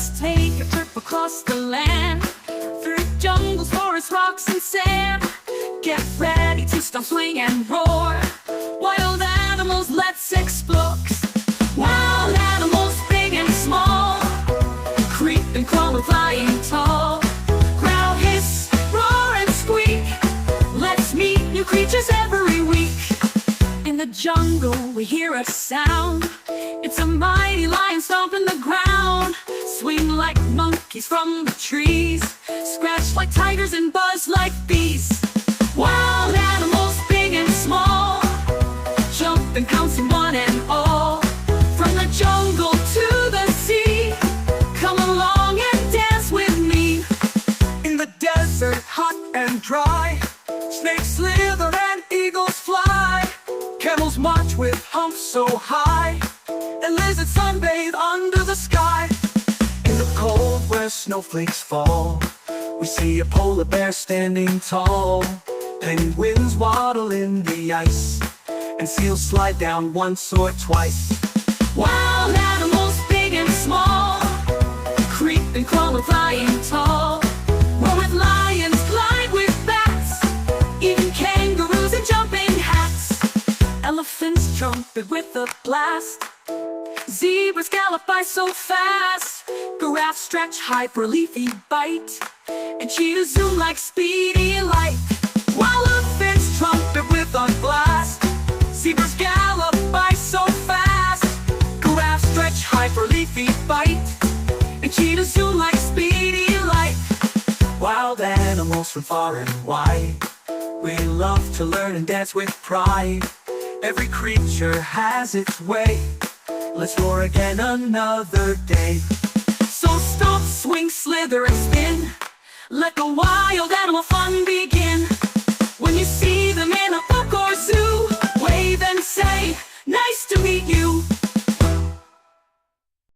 Let's take a trip across the land, through jungles, forests, rocks, and sand. Get ready to stomp, swing, and roar. Wild animals, let's explore. Wild animals, big and small, creep and crawl and flying tall. Growl, hiss, roar, and squeak. Let's meet new creatures every week. In the jungle we hear a sound. It's a mighty lion stomping the ground. Swing like monkeys from the trees, scratch like tigers and buzz like bees. Wild animals, big and small, jump and pouncing one and all. From the jungle to the sea, come along and dance with me. In the desert, hot and dry, snakes slither and eagles fly. Camels march with humps so high, and lizards sunbathe under the sky. In the cold where snowflakes fall, we see a polar bear standing tall. Penguins waddle in the ice, and seals slide down once or twice. Wild animals, big and small, creep and crawl and flying tall. Roar with lions, glide with bats, even kangaroos in jumping hats. Elephants trumpet with a blast, zebras gallop by so fast. Giraffes stretch high for a leafy bite, and cheetahs zoom like speedy light. While elephants trumpet with a blast, zebras gallop by so fast. Giraffes stretch high for a leafy bite, and cheetahs zoom like speedy light. Wild animals from far and wide, we love to learn and dance with pride. Every creature has its way, let's roar again another day. So stomp, swing, slither, and spin, let the wild animal fun begin.